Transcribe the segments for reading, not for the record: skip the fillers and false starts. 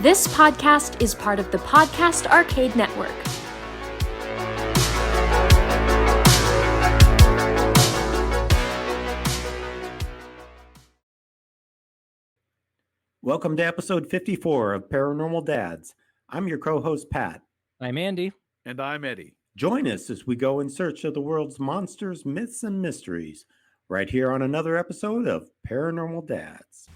This podcast is part of the Podcast Arcade Network. Welcome to episode 54 of Paranormal Dads. I'm your co-host, Pat. I'm Andy. And I'm Eddie. Join us as we go in search of the world's monsters, myths, and mysteries, right here on another episode of Paranormal Dads.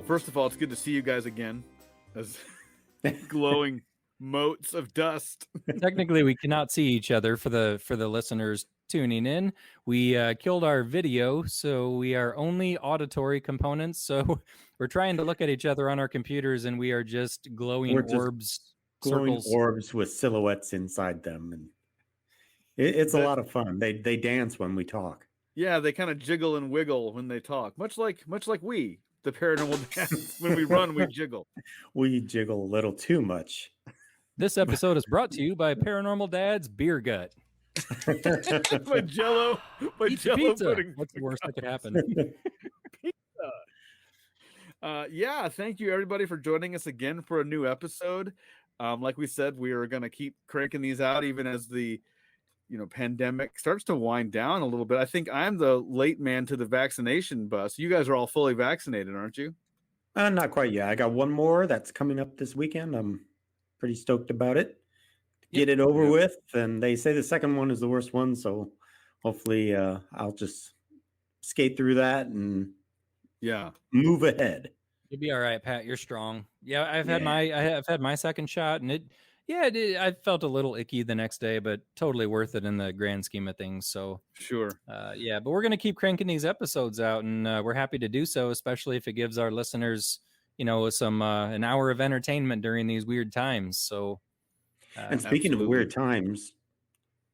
First of all, it's good to see you guys again as glowing motes of dust. Technically, we cannot see each other for the listeners tuning in. We killed our video, so we are only auditory components. So we're trying to look at each other on our computers, and we are just glowing orbs, glowing circles. orbs with silhouettes inside them, and it's a lot of fun. They dance when we talk. Yeah, they kind of jiggle and wiggle when they talk, much like we. The Paranormal Dads, when we run, we jiggle. We jiggle a little too much. This episode is brought to you by Paranormal Dads Beer Gut. My Jello Pizza. pudding. What's the worst that could happen? Pizza. Yeah, thank you everybody for joining us again for a new episode. Like we said, we are going to keep cranking these out even as the pandemic starts to wind down a little bit. I think I'm the late man to the vaccination bus. You guys are all fully vaccinated, aren't you? Not quite yet. I got one more that's coming up this weekend. I'm pretty stoked about it. Get it over with. And they say the second one is the worst one. So hopefully I'll just skate through that and move ahead. You'll be all right, Pat. You're strong. Yeah, I've had my second shot, and I felt a little icky the next day, but totally worth it in the grand scheme of things. So sure. But we're going to keep cranking these episodes out, and we're happy to do so, especially if it gives our listeners, some an hour of entertainment during these weird times. So, and speaking of weird times,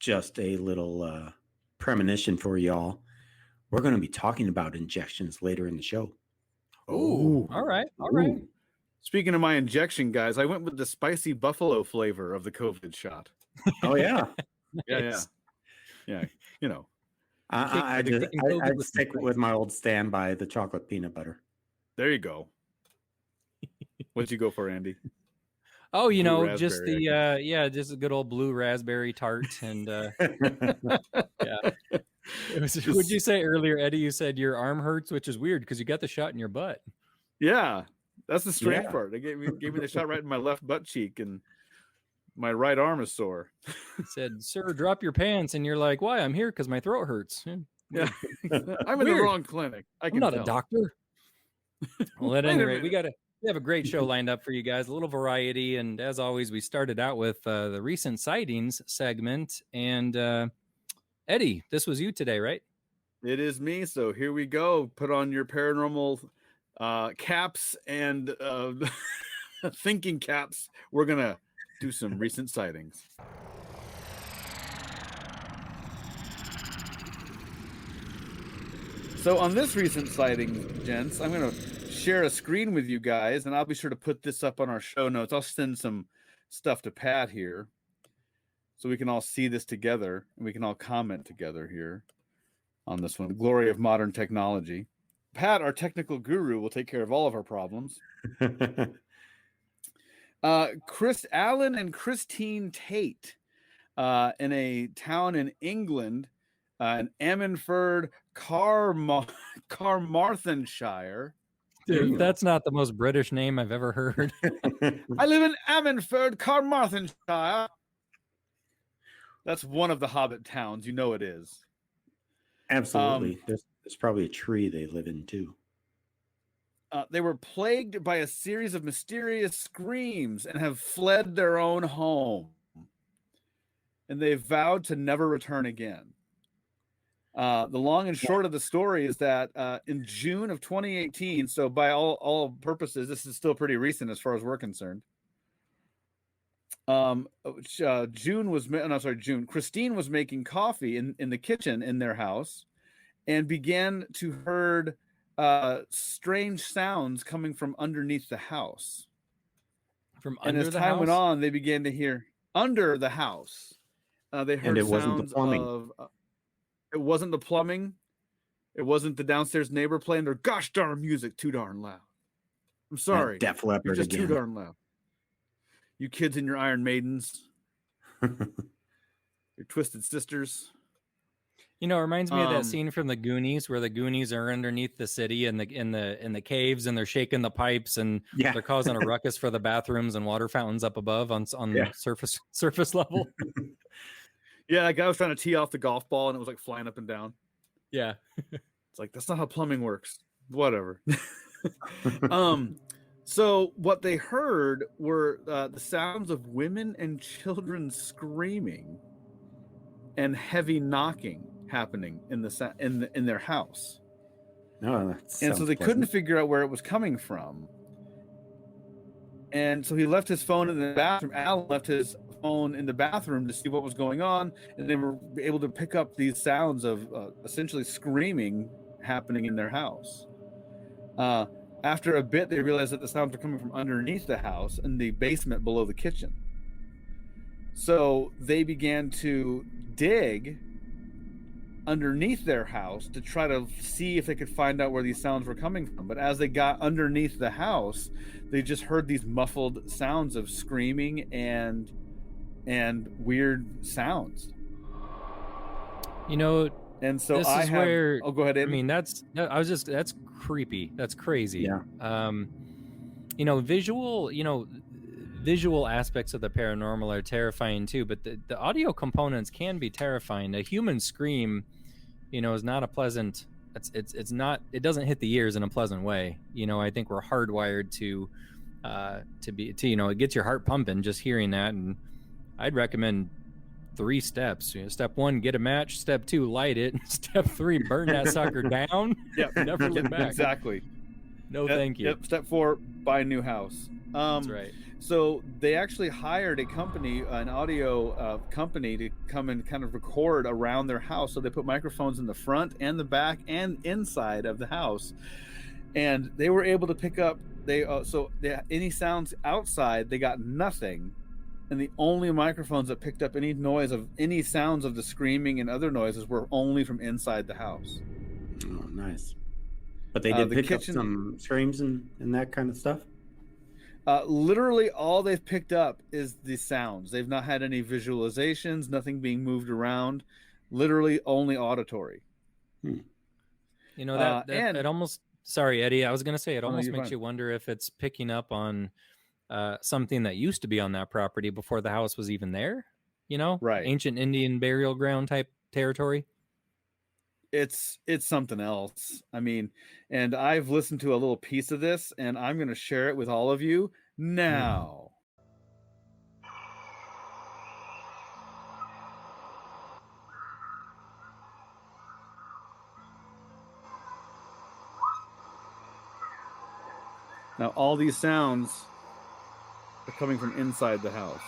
just a little premonition for y'all. We're going to be talking about injections later in the show. Oh, all right. Ooh. Speaking of my injection, guys, I went with the spicy buffalo flavor of the COVID shot. Oh yeah, yeah. I stick with my old standby, the chocolate peanut butter. There you go. What'd you go for, Andy? Oh, just just a good old blue raspberry tart, and Would you say earlier, Eddie? You said your arm hurts, which is weird because you got the shot in your butt. Yeah. That's the strange part. They gave me the shot right in my left butt cheek, and my right arm is sore. He said, "Sir, drop your pants," and you're like, "Why? I'm here because my throat hurts." Yeah, I'm in the wrong clinic. I'm not a doctor. Well, at any rate, we have a great show lined up for you guys. A little variety, and as always, we started out with the recent sightings segment. And Eddie, this was you today, right? It is me. So here we go. Put on your paranormal caps and thinking caps. We're gonna do some recent sightings. So on this recent sighting, gents, I'm gonna share a screen with you guys, and I'll be sure to put this up on our show notes. I'll send some stuff to Pat here so we can all see this together and we can all comment together here on this one. The glory of modern technology. Pat, our technical guru, will take care of all of our problems. Chris Allen and Christine Tate in a town in England, in Ammanford, Carmarthenshire. Dude, that's not the most British name I've ever heard. I live in Ammanford, Carmarthenshire. That's one of the Hobbit towns. You know it is. Absolutely. There's probably a tree they live in too. They were plagued by a series of mysterious screams and have fled their own home. And they vowed to never return again. The long and short of the story is that in June of 2018, so by all purposes, this is still pretty recent as far as we're concerned. June. Christine was making coffee in the kitchen in their house and began to heard strange sounds coming from underneath the house. And as time went on, they began to hear under the house. They heard And it wasn't the sounds plumbing. of it wasn't the plumbing. It wasn't the downstairs neighbor playing their gosh darn music too darn loud. I'm sorry. Def You're Leppard just again. too darn loud. You kids and your Iron Maidens. Your Twisted Sisters. You know, it reminds me of that scene from the Goonies where the Goonies are underneath the city in the caves and they're shaking the pipes and they're causing a ruckus for the bathrooms and water fountains up above on surface level. Yeah, that guy was trying to tee off the golf ball and it was like flying up and down. Yeah. It's like, that's not how plumbing works. Whatever. So what they heard were the sounds of women and children screaming and heavy knocking happening in their house. No, and so they couldn't figure out where it was coming from. And so he left his phone in the bathroom. Alan left his phone in the bathroom to see what was going on, and they were able to pick up these sounds of essentially screaming happening in their house. After a bit, they realized that the sounds were coming from underneath the house in the basement below the kitchen. So they began to dig underneath their house to try to see if they could find out where these sounds were coming from. But as they got underneath the house, they just heard these muffled sounds of screaming and weird sounds. You know, and so this is where, go ahead, Amy. I mean, that's creepy. That's crazy. Yeah. You know, visual aspects of the paranormal are terrifying too, but the audio components can be terrifying. A human scream, you know, is not a pleasant, it doesn't hit the ears in a pleasant way. You know, I think we're hardwired to you know, it gets your heart pumping just hearing that. And I'd recommend 3 steps. You know, step 1, get a match. Step 2, light it. Step 3, burn that sucker down. Yep. Never look back. Exactly. No, thank you. Yep. Step 4, buy a new house. That's right. So they actually hired a company, an audio company, to come and kind of record around their house. So they put microphones in the front and the back and inside of the house, and they were able to pick up. Any sounds outside, they got nothing, and the only microphones that picked up any noise of any sounds of the screaming and other noises were only from inside the house. Oh, nice. But they did pick up some screams and that kind of stuff. Literally all they've picked up is the sounds. They've not had any visualizations, nothing being moved around, literally only auditory. You know, it almost, sorry, Eddie, I was going to say, it almost makes you wonder if it's picking up on something that used to be on that property before the house was even there, you know, right? Ancient Indian burial ground type territory. It's something else. I mean, and I've listened to a little piece of this, and I'm going to share it with all of you now. Now, all these sounds are coming from inside the house.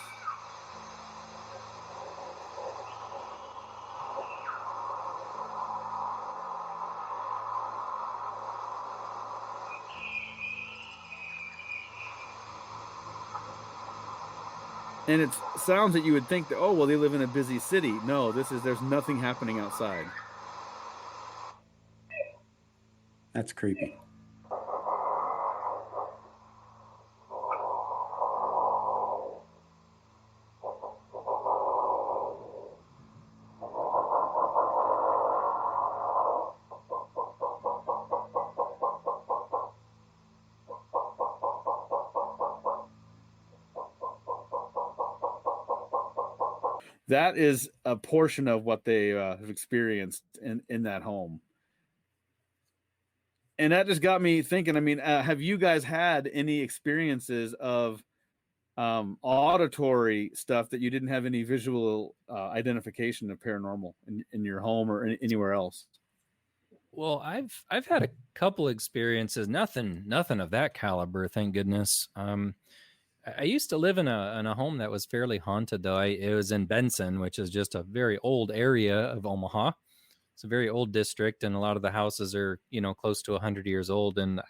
And it's sounds that you would think that, oh, well, they live in a busy city. No, there's nothing happening outside. That's creepy. That is a portion of what they have experienced in that home. And that just got me thinking, I mean, have you guys had any experiences of auditory stuff that you didn't have any visual identification of paranormal in your home or anywhere else? Well, I've had a couple experiences, nothing of that caliber, thank goodness. I used to live in a home that was fairly haunted, though. It was in Benson, which is just a very old area of Omaha. It's a very old district, and a lot of the houses are, close to 100 years old. And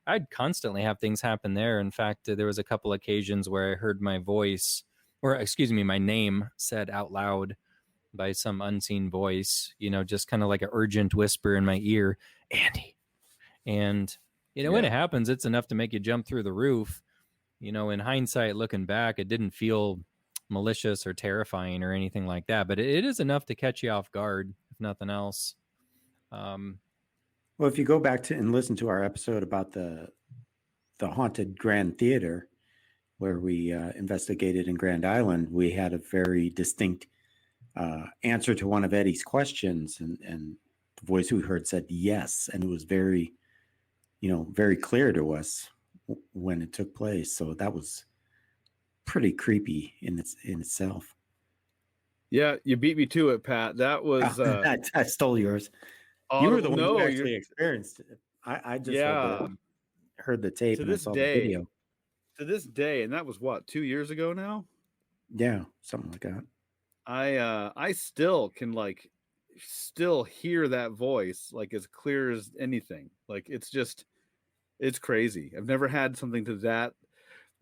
I'd constantly have things happen there. In fact, there was a couple occasions where I heard my voice, or excuse me, my name said out loud by some unseen voice, just kind of like an urgent whisper in my ear, Andy. And, when it happens, it's enough to make you jump through the roof. In hindsight, looking back, it didn't feel malicious or terrifying or anything like that, but it is enough to catch you off guard, if nothing else. Well, if you go back to and listen to our episode about the haunted Grand Theater, where we investigated in Grand Island, we had a very distinct answer to one of Eddie's questions, and the voice we heard said yes, and it was very, very clear to us when it took place. So that was pretty creepy in itself. Yeah, you beat me to it, Pat. That was I stole yours. You were the one who actually experienced it. I just heard the tape and I saw the video. To this day, and that was what, 2 years ago now? Yeah, something like that. I still can still hear that voice like as clear as anything. Like it's crazy. I've never had something to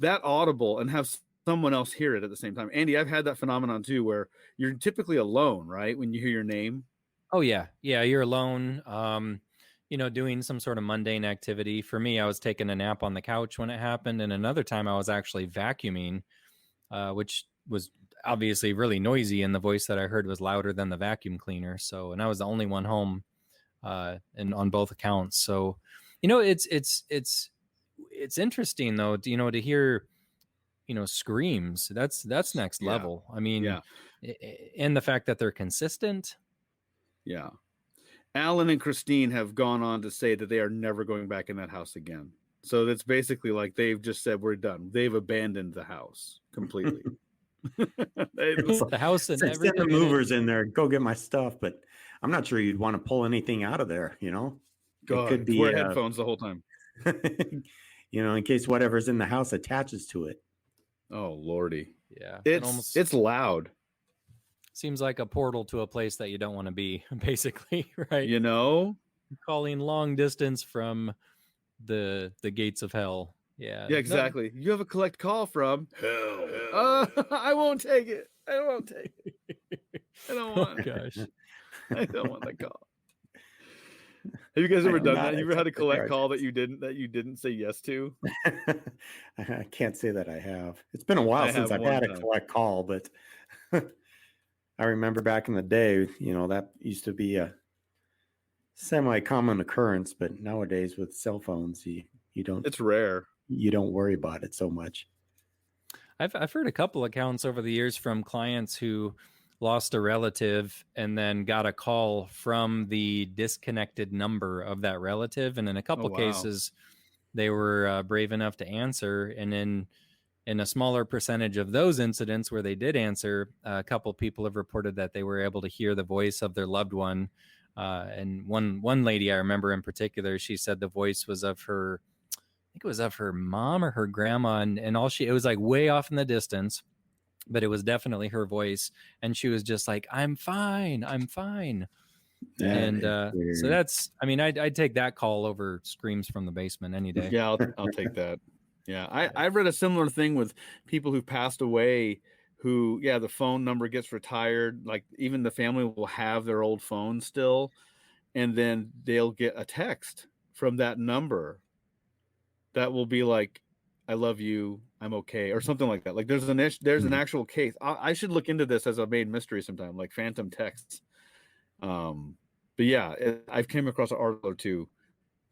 that audible and have someone else hear it at the same time. Andy, I've had that phenomenon too, where you're typically alone, right? When you hear your name. Oh yeah. Yeah. You're alone. Doing some sort of mundane activity. For me, I was taking a nap on the couch when it happened. And another time I was actually vacuuming, which was obviously really noisy. And the voice that I heard was louder than the vacuum cleaner. So, and I was the only one home, and on both accounts. So, it's interesting though, to hear, screams. That's next level. I mean, and the fact that they're consistent. Yeah. Alan and Christine have gone on to say that they are never going back in that house again. So that's basically like they've just said, we're done. They've abandoned the house completely. The house and everything. Send the movers in there. Go get my stuff. But I'm not sure you'd want to pull anything out of there, God, it could be wear headphones the whole time. In case whatever's in the house attaches to it. Oh Lordy. Yeah. It's loud. Seems like a portal to a place that you don't want to be, basically, right? Calling long distance from the gates of hell. Yeah. Yeah, exactly. You have a collect call from hell. I won't take it. I don't want it. Gosh. I don't want the call. Have you guys ever done that? You ever had a collect call that you didn't say yes to? I can't say that I have. It's been a while since I've had a collect call, but I remember back in the day, that used to be a semi-common occurrence, but nowadays with cell phones, you don't. It's rare. You don't worry about it so much. I've heard a couple accounts over the years from clients who lost a relative and then got a call from the disconnected number of that relative, and in a couple cases, they were brave enough to answer, and in a smaller percentage of those incidents where they did answer, a couple people have reported that they were able to hear the voice of their loved one. And one lady I remember in particular, she said the voice was of her, I think it was of her mom or her grandma, and it was like way off in the distance, but it was definitely her voice. And she was just like, I'm fine. Yeah, and so that's, I'd take that call over screams from the basement any day. Yeah, I'll take that. Yeah, I've read a similar thing with people who passed away who, the phone number gets retired. Like even the family will have their old phone still, and then they'll get a text from that number that will be like, I love you, I'm okay, or something like that. Like there's an actual case. I should look into this as a main mystery sometime, like phantom texts. But yeah, I've came across an article or two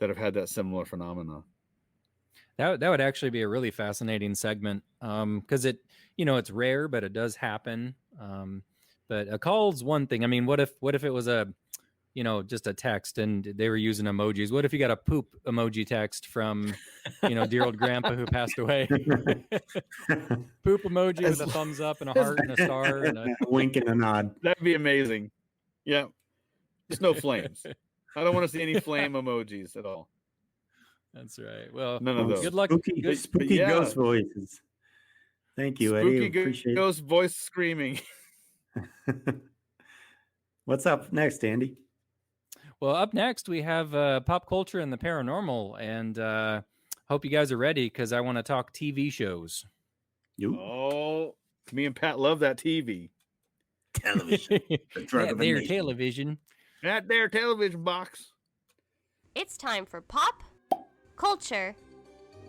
that have had that similar phenomena. That would actually be a really fascinating segment, because it's rare, but it does happen. But a call's one thing. I mean, what if it was a just a text and they were using emojis. What if you got a poop emoji text from, dear old grandpa who passed away? Poop emoji with a thumbs up and a heart and a star and a wink and a nod. That'd be amazing. Yeah. Just no flames. I don't want to see any flame emojis at all. That's right. Well, none of those. Good luck. Spooky ghost voices. Thank you, Eddie. Spooky ghost voice screaming. What's up next, Andy? Well, up next we have pop culture and the paranormal, and hope you guys are ready because I want to talk TV shows. Oh, me and Pat love that TV. Television. That there television. That there television box. It's time for pop, culture,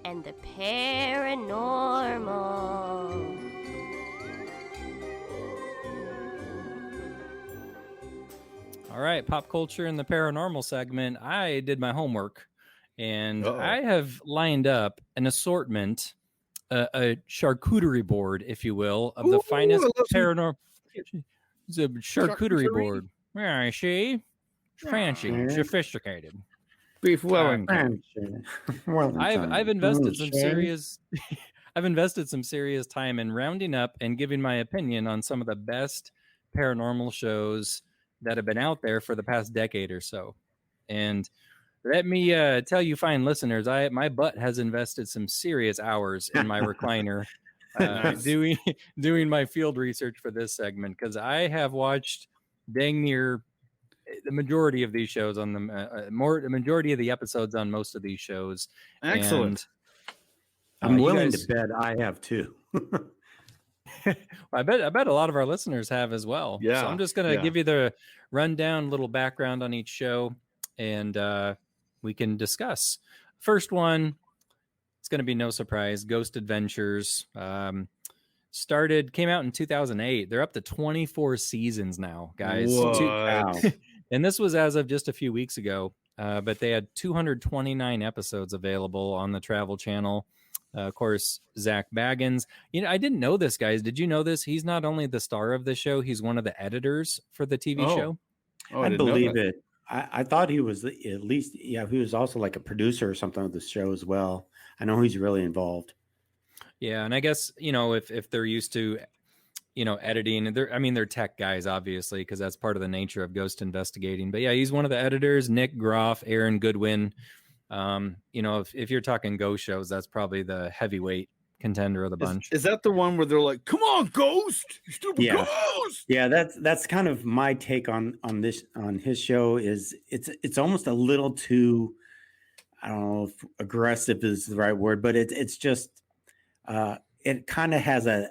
and the paranormal. All right, pop culture and the paranormal segment. I did my homework, and I have lined up an assortment, a charcuterie board, if you will, of the finest paranormal. It's a charcuterie board. Yeah, I see. Fancy, sophisticated. Beef Wellington. I've invested some serious. I've invested some serious time in rounding up and giving my opinion on some of the best paranormal shows that have been out there for the past decade or so. And let me tell you, fine listeners, my butt has invested some serious hours in my recliner doing my field research for this segment, because I have watched dang near the majority of these shows on the majority of the episodes on most of these shows. Excellent. And, I'm willing to bet I have too. I bet a lot of our listeners have as well. Yeah. So I'm just going to give you the rundown, little background on each show, and we can discuss. First one, it's going to be no surprise, Ghost Adventures. Came out in 2008. They're up to 24 seasons now, guys. Wow. And this was as of just a few weeks ago, but they had 229 episodes available on the Travel Channel. Of course, Zach Baggins. I didn't know this, guys. Did you know this? He's not only the star of the show, he's one of the editors for the TV show. I believe it. I thought he was at least, he was also like a producer or something of the show as well. I know he's really involved. Yeah, and I guess, if they're used to, editing, they're tech guys, obviously, because that's part of the nature of ghost investigating. But yeah, he's one of the editors. Nick Groff, Aaron Goodwin. If you're talking ghost shows, that's probably the heavyweight contender of the bunch. Is that the one where they're like, "Come on, ghost, you stupid ghost"? Yeah, that's kind of my take on his show. Is it's almost a little too, I don't know if aggressive is the right word, but it's just it kind of has a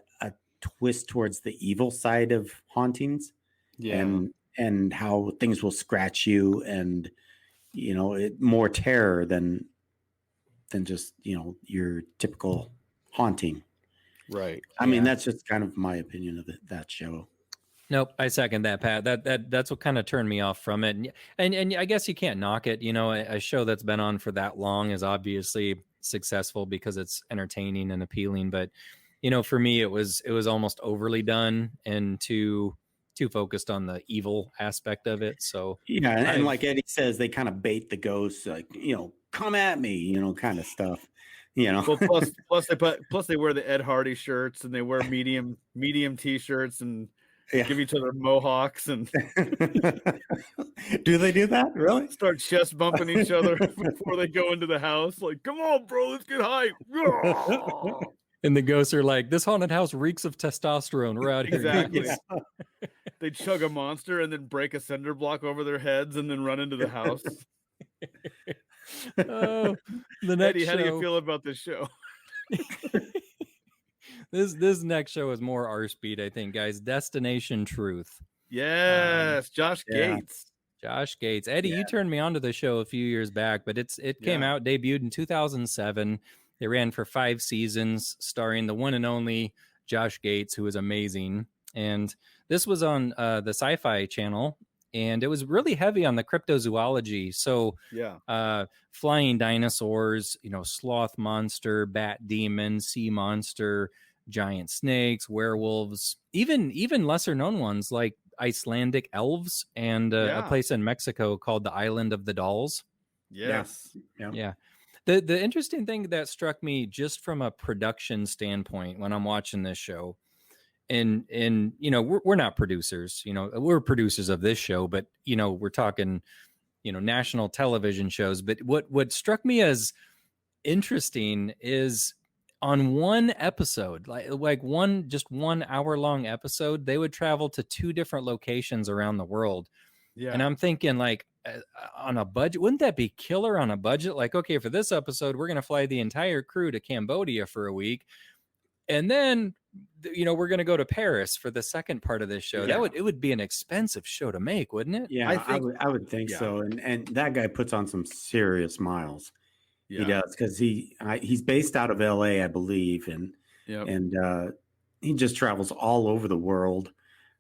twist towards the evil side of hauntings, and how things will scratch you, and more terror than just your typical haunting. Right. I mean, that's just kind of my opinion of that show. Nope, I second that, Pat. That's what kind of turned me off from it. And I guess you can't knock it. A show that's been on for that long is obviously successful because it's entertaining and appealing. But for me, it was almost overly done and too focused on the evil aspect of it. So and like Eddie says, they kind of bait the ghosts, like come at me, kind of stuff. Well, plus they wear the Ed Hardy shirts, and they wear medium t-shirts, and give each other mohawks, and do they do that really? Start chest bumping each other before they go into the house. Like, come on, bro, let's get hype. And the ghosts are like, this haunted house reeks of testosterone. We're out here. Exactly. They chug a monster and then break a cinder block over their heads and then run into the house. Oh, the next Eddie, show. how do you feel about this show? This next show is more our speed, I think, guys. Destination Truth. Yes, Josh Gates. Josh Gates. Eddie, you turned me on to the show a few years back, but it came out, debuted in 2007. They ran for 5 seasons, starring the one and only Josh Gates, who was amazing. And this was on the Sci-Fi Channel, and it was really heavy on the cryptozoology. So flying dinosaurs, sloth monster, bat demon, sea monster, giant snakes, werewolves, even lesser known ones like Icelandic elves and a place in Mexico called the Island of the Dolls. Yes. Yeah. The interesting thing that struck me just from a production standpoint when I'm watching this show, and you know, we're not producers, you know, we're producers of this show, but you know, we're talking, you know, national television shows. But what struck me as interesting is on one episode, like one 1 hour long episode, they would travel to 2 different locations around the world. Yeah. And I'm thinking, like, on a budget, wouldn't that be killer on a budget? Like, okay, for this episode, we're going to fly the entire crew to Cambodia for a week. And then, you know, we're going to go to Paris for the second part of this show. Yeah. It would be an expensive show to make, wouldn't it? Yeah, I would think so. And that guy puts on some serious miles. Yeah. He does, because he's based out of LA, I believe, and he just travels all over the world.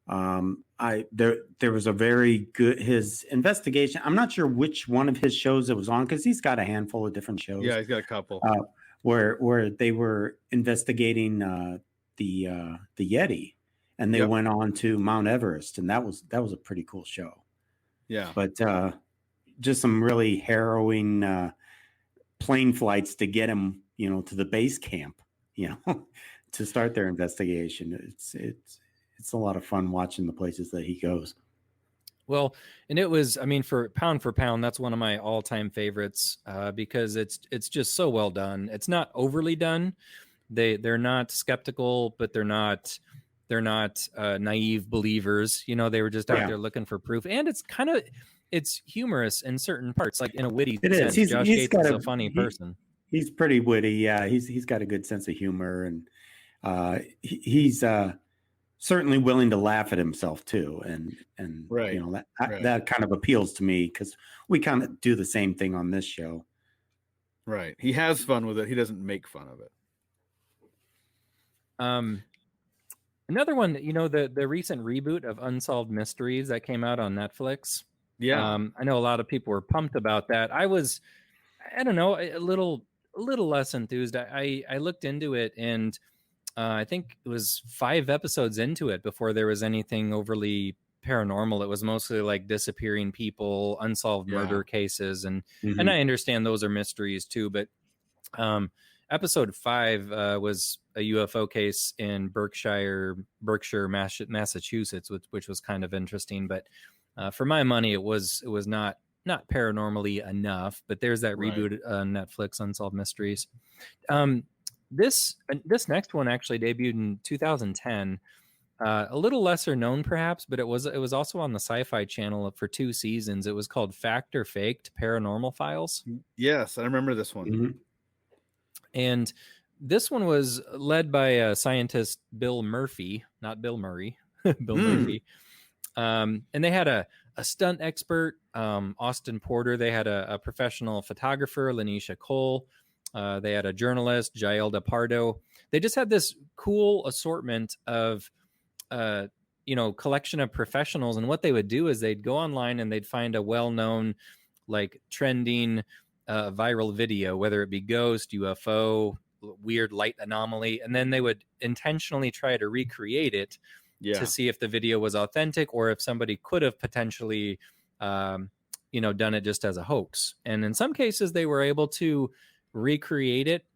There was a very good his investigation. I'm not sure which one of his shows it was on, because he's got a handful of different shows. Yeah, he's got a couple. Where they were investigating the Yeti, and they went on to Mount Everest, and that was a pretty cool show. Yeah, but just some really harrowing plane flights to get him, you know, to the base camp, you know, to start their investigation. It's a lot of fun watching the places that he goes. Well, and it was, I mean, for pound, that's one of my all-time favorites because it's just so well done. It's not overly done. They're not skeptical, but they're not naive believers. You know, they were just out there looking for proof, and it's humorous in certain parts, like in a witty sense. Josh Gates is a funny person. He's pretty witty. Yeah, he's got a good sense of humor, and he's certainly willing to laugh at himself too, and right. You know, that kind of appeals to me, because we kind of do the same thing on this show. Right, he has fun with it. He doesn't make fun of it. Another one, you know, the recent reboot of Unsolved Mysteries that came out on Netflix. Yeah, I know a lot of people were pumped about that. I don't know, a little less enthused. I looked into it, and I think it was 5 episodes into it before there was anything overly paranormal. It was mostly like disappearing people, unsolved murder cases, and I understand those are mysteries too. But episode 5 was a UFO case in Berkshire, Massachusetts, which was kind of interesting. But for my money, it was not paranormally enough. But there's that reboot on Netflix, Unsolved Mysteries. This next one actually debuted in 2010. A little lesser known, perhaps, but it was also on the Sci-Fi Channel for 2 seasons. It was called Fact or Faked: Paranormal Files. Yes, I remember this one. And this one was led by scientist Bill Murphy, not Bill Murray, Bill Murphy. And they had a stunt expert, Austin Porter. They had a professional photographer, Lanisha Cole. They had a journalist, Jaelda Pardo. They just had this cool assortment of, collection of professionals. And what they would do is they'd go online and they'd find a well-known, like, trending viral video, whether it be ghost, UFO, weird light anomaly, and then they would intentionally try to recreate it to see if the video was authentic, or if somebody could have potentially, done it just as a hoax. And in some cases, they were able to recreate it,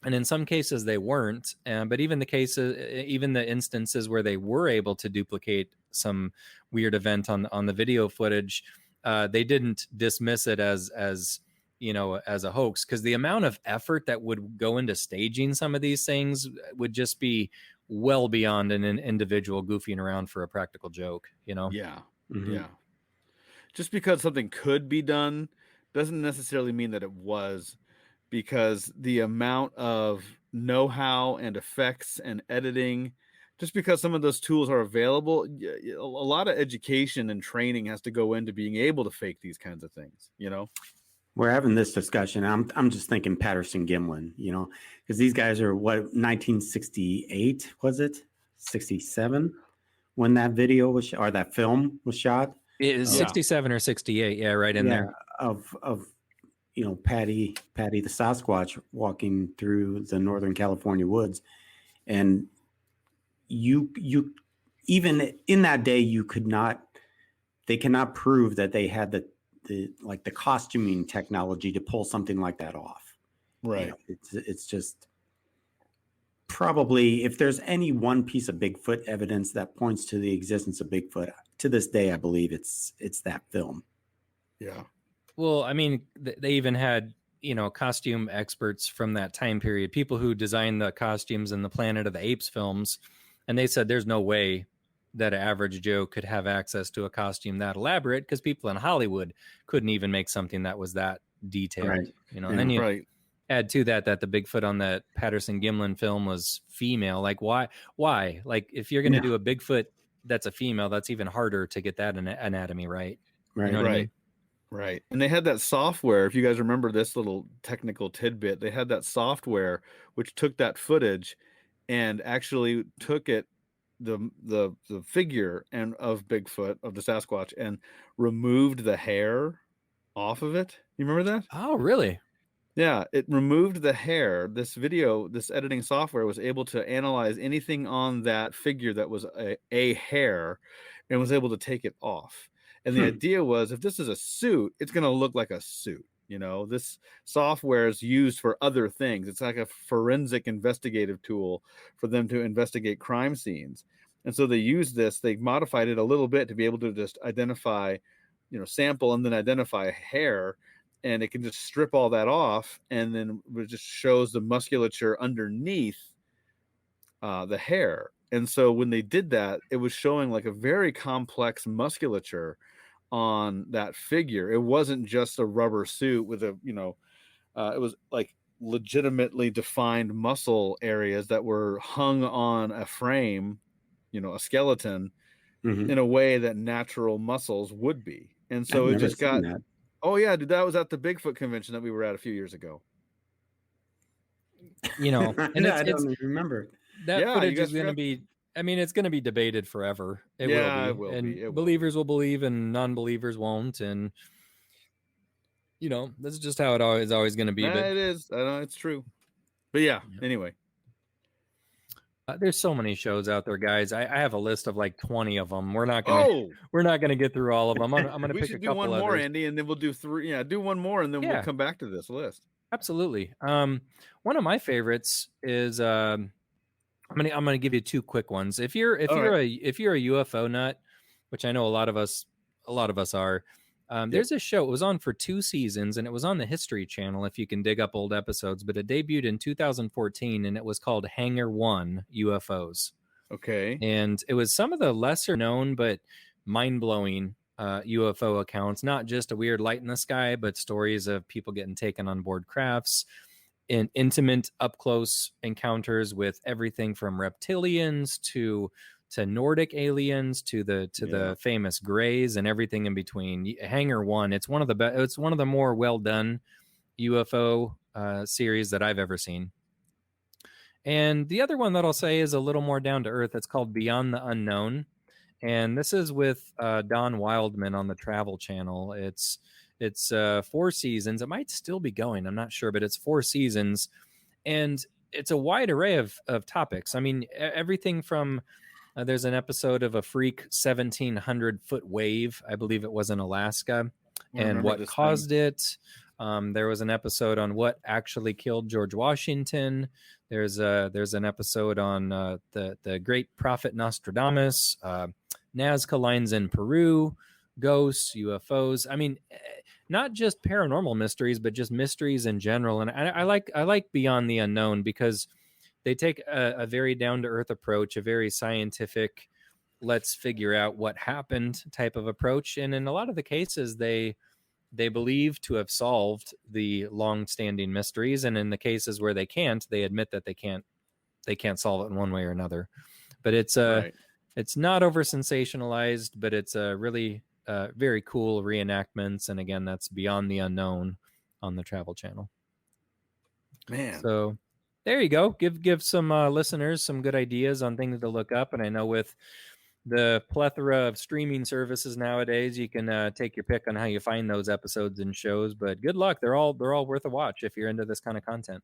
and in some cases they weren't. But even the instances where they were able to duplicate some weird event on the video footage, they didn't dismiss it as a hoax, because the amount of effort that would go into staging some of these things would just be well beyond an individual goofing around for a practical joke, you know? Yeah. Just because something could be done doesn't necessarily mean that it was, because the amount of know-how and effects and editing, just because some of those tools are available, a lot of education and training has to go into being able to fake these kinds of things, you know? We're having this discussion. I'm just thinking Patterson Gimlin, you know, because these guys are 1968, was it 67 when that video was or that film was shot? It is 67 or 68, right in there. Of Patty the Sasquatch walking through the Northern California woods, and you even in that day, they cannot prove that they had the costuming technology to pull something like that off. Right. It's just probably, if there's any one piece of Bigfoot evidence that points to the existence of Bigfoot to this day, I believe it's that film. Yeah. Well, I mean, they even had, costume experts from that time period, people who designed the costumes in the Planet of the Apes films. And they said there's no way that an average Joe could have access to a costume that elaborate, because people in Hollywood couldn't even make something that was that detailed, Right. And then you Right. add to that the Bigfoot on that Patterson Gimlin film was female. Like, why? Like, if you're going to do a Bigfoot that's a female, that's even harder to get that anatomy right. Right. You know what I mean? Right. And they had that software. If you guys remember this little technical tidbit, they had that software which took that footage and actually took it, the figure of Bigfoot, of the Sasquatch, and removed the hair off of it. You remember that? Oh, really? Yeah, it removed the hair. This editing software was able to analyze anything on that figure that was a hair, and was able to take it off. And the idea was, if this is a suit, it's going to look like a suit. This software is used for other things. It's like a forensic investigative tool for them to investigate crime scenes. And so they used this, they modified it a little bit to be able to just identify, sample and then identify hair. And it can just strip all that off, and then it just shows the musculature underneath the hair. And so when they did that, it was showing like a very complex musculature on that figure. It wasn't just a rubber suit with it was like legitimately defined muscle areas that were hung on a frame, a skeleton, in a way that natural muscles would be. And so it just got that. Oh yeah, dude, that was at the Bigfoot convention that we were at a few years ago. And I don't even remember. That footage is going to be, it's going to be debated forever. It will be. Believers will believe and non-believers won't. And, that's just how it is always going to be. It is. I know it's true. But yeah. Anyway. There's so many shows out there, guys. I have a list of like 20 of them. We're not gonna get through all of them. I'm gonna pick a couple. We should do one more, Andy, and then we'll do 3. Yeah, do one more, and then we'll come back to this list. Absolutely. One of my favorites is I'm gonna give you 2 quick ones. If you're a UFO nut, which I know a lot of us are. There's a show. It was on for 2 seasons, and it was on the History Channel, if you can dig up old episodes. But it debuted in 2014, and it was called Hangar 1 UFOs. Okay. And it was some of the lesser known but mind-blowing UFO accounts, not just a weird light in the sky, but stories of people getting taken on board crafts, in intimate, up-close encounters with everything from reptilians to Nordic aliens to the famous Greys and everything in between. Hangar 1, it's one of the more well done UFO series that I've ever seen. And the other one that I'll say is a little more down to earth. It's called Beyond the Unknown, and this is with Don Wildman on the Travel Channel. It's 4 seasons. It might still be going, I'm not sure, but it's 4 seasons, and it's a wide array of topics. Everything from there's an episode of a freak 1,700-foot wave, I believe it was in Alaska, and what caused it. There was an episode on what actually killed George Washington. There's an episode on the great prophet Nostradamus, Nazca lines in Peru, ghosts, UFOs. Not just paranormal mysteries, but just mysteries in general. And I like Beyond the Unknown because they take a very down-to-earth approach, a very scientific, let's figure out what happened type of approach. And in a lot of the cases, they believe to have solved the long-standing mysteries. And in the cases where they can't, they admit that they can't solve it in one way or another. But it's not over-sensationalized, but it's a really very cool reenactments. And again, that's Beyond the Unknown on the Travel Channel. Man. So there you go. Give some listeners some good ideas on things to look up. And I know with the plethora of streaming services nowadays, you can take your pick on how you find those episodes and shows. But good luck. They're all worth a watch if you're into this kind of content.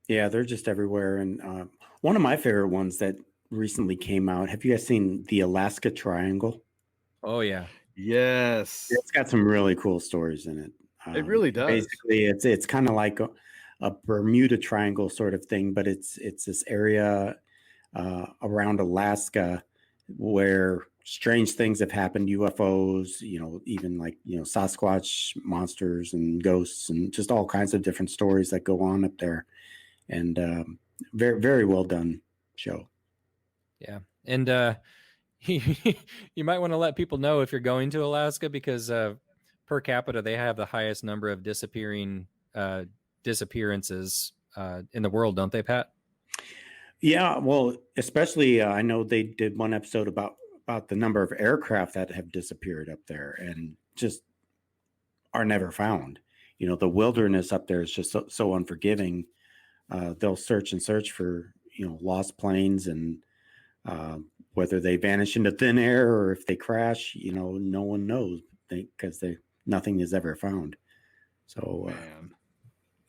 Yeah, they're just everywhere. And one of my favorite ones that recently came out. Have you guys seen the Alaska Triangle? Oh yeah. Yes. It's got some really cool stories in it. It really does. Basically, it's kind of like a Bermuda Triangle sort of thing, but it's this area around Alaska where strange things have happened, UFOs, even like, Sasquatch monsters and ghosts and just all kinds of different stories that go on up there. And very, very well done show. Yeah. And you might want to let people know if you're going to Alaska, because per capita, they have the highest number of disappearances in the world, don't they, Pat? Yeah, well, especially I know they did one episode about the number of aircraft that have disappeared up there and just are never found. The wilderness up there is just so unforgiving. They'll search and search for lost planes, and whether they vanish into thin air or if they crash, no one knows, because nothing is ever found. So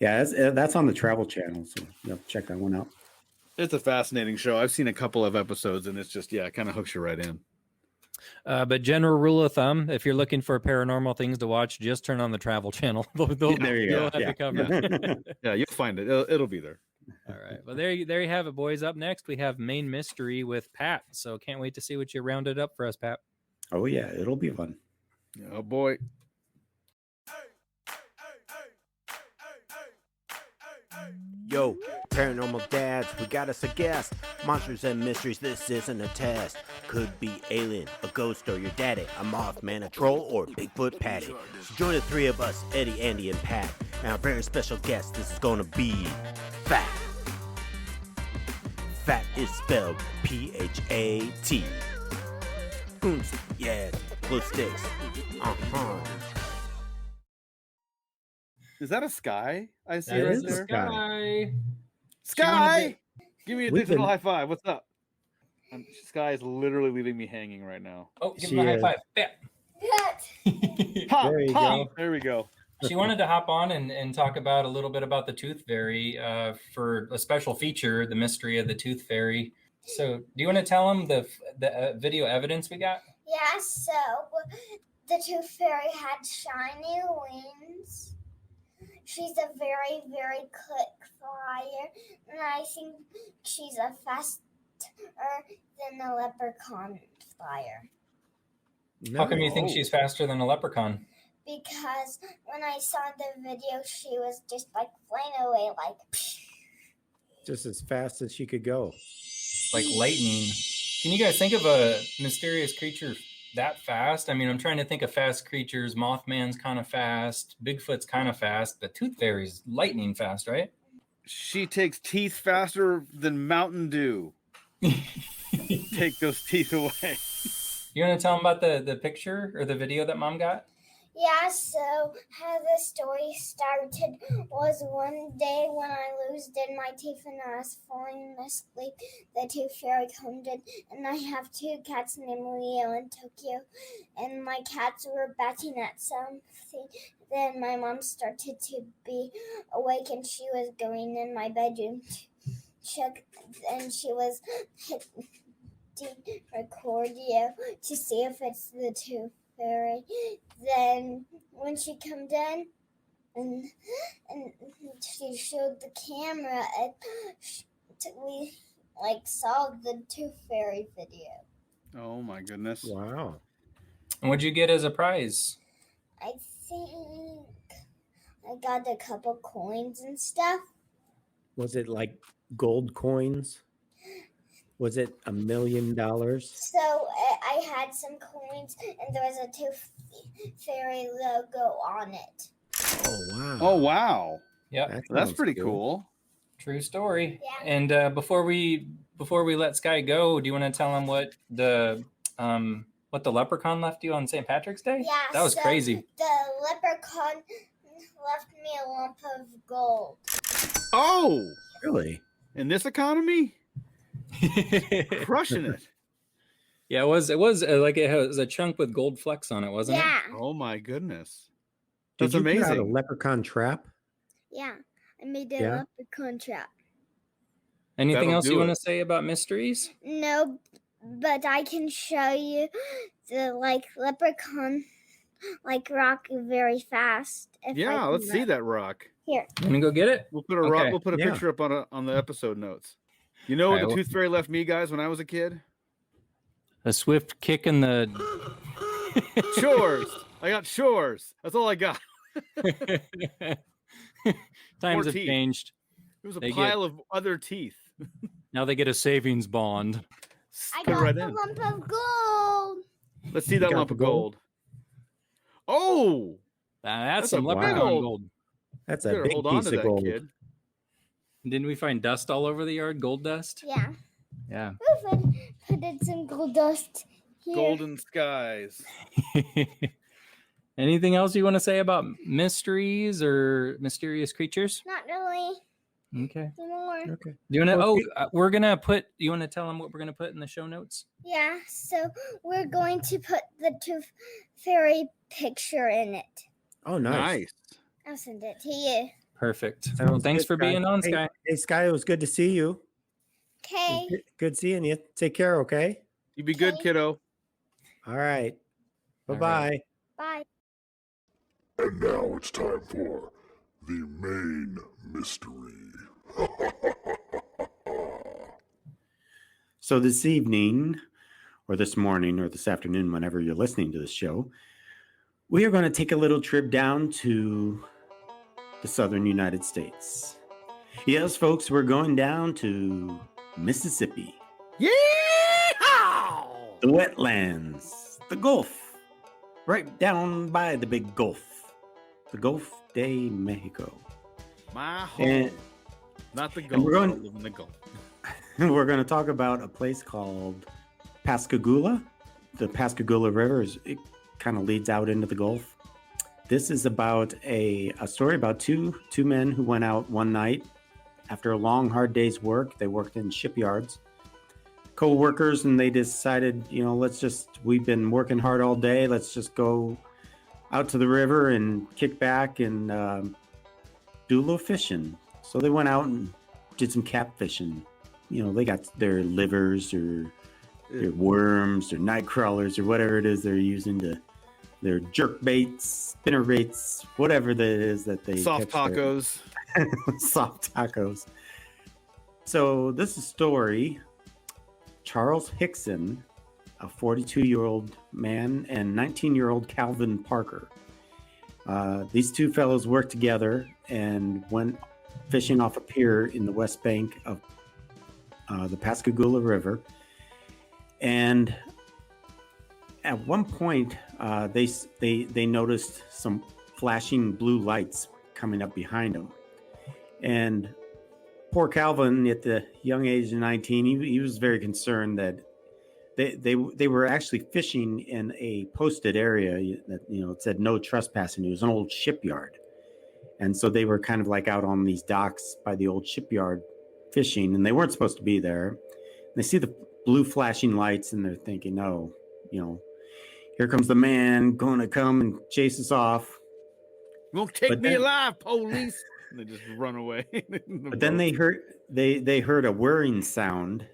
yeah, that's on the Travel Channel, so check that one out. It's a fascinating show. I've seen a couple of episodes, and it's just, it kind of hooks you right in. But general rule of thumb, if you're looking for paranormal things to watch, just turn on the Travel Channel. There you go. They'll have you covered. Yeah, you'll find it. It'll be there. All right. Well, there you have it, boys. Up next, we have Main Mystery with Pat. So can't wait to see what you rounded up for us, Pat. Oh, yeah. It'll be fun. Oh, boy. Yo, Paranormal Dads, we got us a guest. Monsters and mysteries, this isn't a test. Could be alien, a ghost, or your daddy, a Mothman, a troll, or Bigfoot Patty. So join the three of us, Eddie, Andy, and Pat. And our very special guest, this is gonna be Fat. Fat is spelled P-H-A-T. Spoons, yeah, glue sticks. Is that a sky I see That right is a there? sky. Sky! Give me a We've digital been- high five. What's up? Sky is literally leaving me hanging right now. Oh, give She me a high is. five. Yeah. Pop, There you pop. go. There we go. She wanted to hop on and talk about a little bit about the Tooth Fairy for a special feature, the mystery of the Tooth Fairy. So do you want to tell them the video evidence we got? Yeah, so the Tooth Fairy had shiny wings. She's a very, very quick flyer, and I think she's a faster than a leprechaun flyer. How come you think she's faster than a leprechaun? Because when I saw the video, she was just like flying away, like. Just as fast as she could go. Like lightning. Can you guys think of a mysterious creature that fast? I mean, I'm trying to think of fast creatures. Mothman's kind of fast. Bigfoot's kind of fast. But Tooth Fairy's lightning fast, right? She takes teeth faster than Mountain Dew. Take those teeth away. You want to tell them about the picture or the video that Mom got? Yeah, so how the story started was one day when I losed my teeth and I was falling asleep, the Tooth Fairy comes in, and I have two cats named Leo and Tokyo, and my cats were batting at something. Then my mom started to be awake, and she was going in my bedroom to check, and she was hitting record you to see if it's the Tooth Fairy. Then when she come in and she showed the camera, we saw the Tooth Fairy video. Oh my goodness. Wow. And what'd you get as a prize? I think I got a couple coins and stuff. Was it like gold coins? Was it $1 million? So I had some coins, and there was a Tooth Fairy logo on it. Oh, wow. Oh wow. Yep. That That's sounds pretty cool. True story. Yeah. And before we let Sky go, do you want to tell him what the leprechaun left you on St. Patrick's Day? Yeah, That was so crazy. The leprechaun left me a lump of gold. Oh, Really? in this economy, crushing it. Yeah, it was like it was a chunk with gold flecks on it, wasn't Yeah, Oh my goodness. Did That's you put out a amazing. leprechaun trap? yeah. I made a Yeah? leprechaun trap. Anything That'll else do you want to it. say about mysteries? No, but I can show you the leprechaun rock very fast. If I Yeah, can let's see that rock. Here. You want to go get it? We'll put a rock. Okay. We'll put a Yeah. picture up on the episode notes. You know what Alright, the well- tooth fairy left me, guys, when I was a kid? A swift kick in the Chores. I got chores. That's all I got. times have teeth. changed. It was a They pile of other teeth. Now they get a savings bond. I Put it got right the in. lump of gold. Let's see that got lump the of gold? gold. Oh, That's That's some a leprechaun big old- gold. That's you a better big hold on piece to of that, gold. kid. Didn't we find dust all over the yard? Gold dust? Yeah. Yeah. Put in some gold dust here. Golden skies. Anything else you want to say about mysteries or mysterious creatures? Not really. Okay. More. Okay. Do you want to? Well, We're gonna put. You want to tell them what we're gonna put in the show notes? Yeah, so we're going to put the tooth fairy picture in it. Oh, nice. Nice. I'll send it to you. Perfect. Sounds Well, thanks good, for Sky. being on, Hey, Sky. Hey, Sky, it was good to see you. Okay. Good seeing you. Take care, okay? You be good, Okay. kiddo. All right. All Bye-bye. right. Bye. And now it's time for the main mystery. So this evening, or this morning, or this afternoon, whenever you're listening to this show, we are going to take a little trip down to the southern United States. Yes, folks, we're going down to Mississippi, Yeehaw! the wetlands, the Gulf, right down by the big Gulf, the Gulf de Mexico. My home. And Not the and Gulf. we're I going- don't live in the Gulf. we're going to talk about a place called Pascagoula. The Pascagoula River it kind of leads out into the Gulf. This is about a story about two men who went out one night after a long, hard day's work. They worked in shipyards, co-workers, and they decided, we've been working hard all day. Let's just go out to the river and kick back and do a little fishing. So they went out and did some catfishing. They got their livers or their worms or night crawlers or whatever it is they're using their jerk baits, spinner baits, whatever that is that they Soft catch their- tacos. soft tacos. So this is a story. Charles Hickson, a 42-year-old man, and 19-year-old Calvin Parker. These two fellows worked together and went fishing off a pier in the west bank of the Pascagoula River. And at one point, they noticed some flashing blue lights coming up behind them. And poor Calvin, at the young age of 19, he was very concerned that they were actually fishing in a posted area that it said no trespassing. It was an old shipyard, and so they were kind of like out on these docks by the old shipyard fishing, and they weren't supposed to be there. They see the blue flashing lights, and they're thinking, "Oh, here comes the man going to come and chase us off." You won't take But me then- alive, police. And they just run away. But then they heard a whirring sound,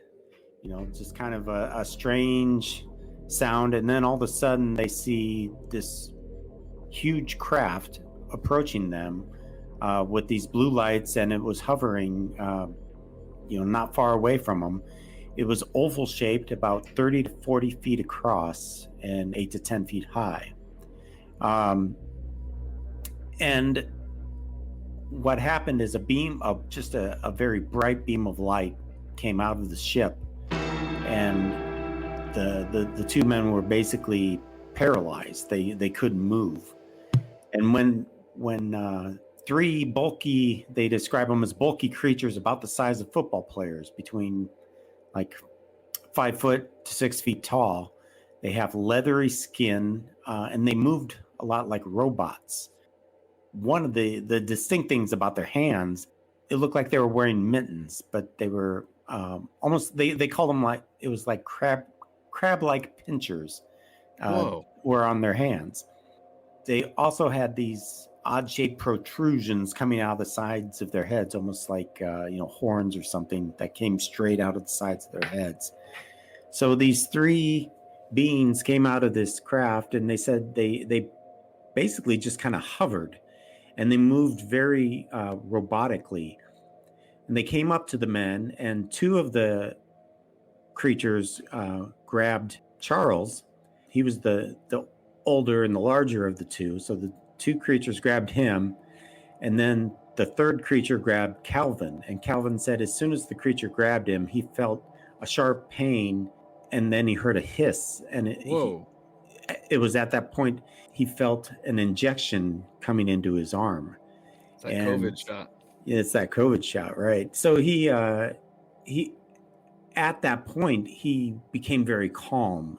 just kind of a strange sound, and then all of a sudden they see this huge craft approaching them with these blue lights, and it was hovering, not far away from them. It was oval shaped, about 30 to 40 feet across and 8 to 10 feet high. And what happened is a beam of just a very bright beam of light came out of the ship, and the two men were basically paralyzed. They couldn't move. And when three bulky, they describe them as bulky creatures about the size of football players, between like 5 foot to 6 feet tall. They have leathery skin, and they moved a lot like robots. One of the distinct things about their hands, it looked like they were wearing mittens, but they were almost, they called them like, it was like crab-like pinchers Whoa. were on their hands. They also had these odd-shaped protrusions coming out of the sides of their heads, almost like horns or something that came straight out of the sides of their heads. So these three beings came out of this craft, and they said they basically just kind of hovered, and they moved very robotically. And they came up to the men, and two of the creatures grabbed Charles. He was the older and the larger of the two. So the two creatures grabbed him, and then the third creature grabbed Calvin. And Calvin said as soon as the creature grabbed him, he felt a sharp pain, and then he heard a hiss. And it was at that point he felt an injection coming into his arm. It's that COVID shot. Yeah, it's that COVID shot, right? So he at that point he became very calm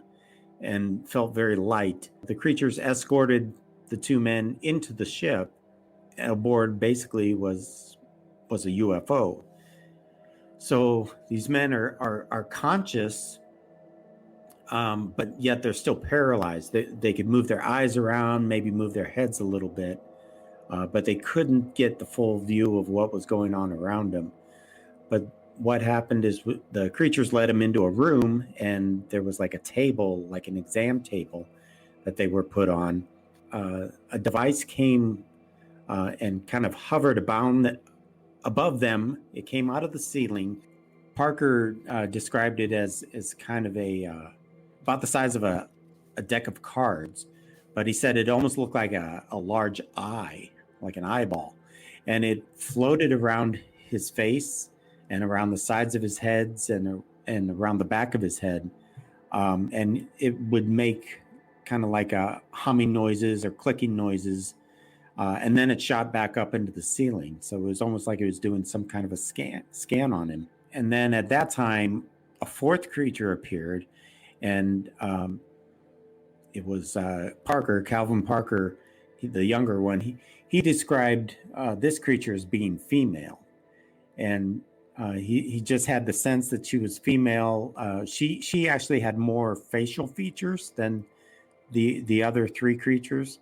and felt very light. The creatures escorted the two men into the ship. Aboard basically was a UFO. So these men are conscious, but yet they're still paralyzed. They could move their eyes around, maybe move their heads a little bit, but they couldn't get the full view of what was going on around them. But what happened is the creatures led them into a room, and there was like a table, like an exam table that they were put on. A device came and kind of hovered above them. It came out of the ceiling. Parker described it as kind of about the size of a deck of cards, but he said it almost looked like a large eye, like an eyeball, and it floated around his face and around the sides of his heads and around the back of his head, and it would make kind of like humming noises or clicking noises, and then it shot back up into the ceiling. So it was almost like it was doing some kind of a scan on him. And then at that time, a fourth creature appeared, and it was Calvin Parker, the younger one. He described this creature as being female, and he just had the sense that she was female. She actually had more facial features than the other three creatures.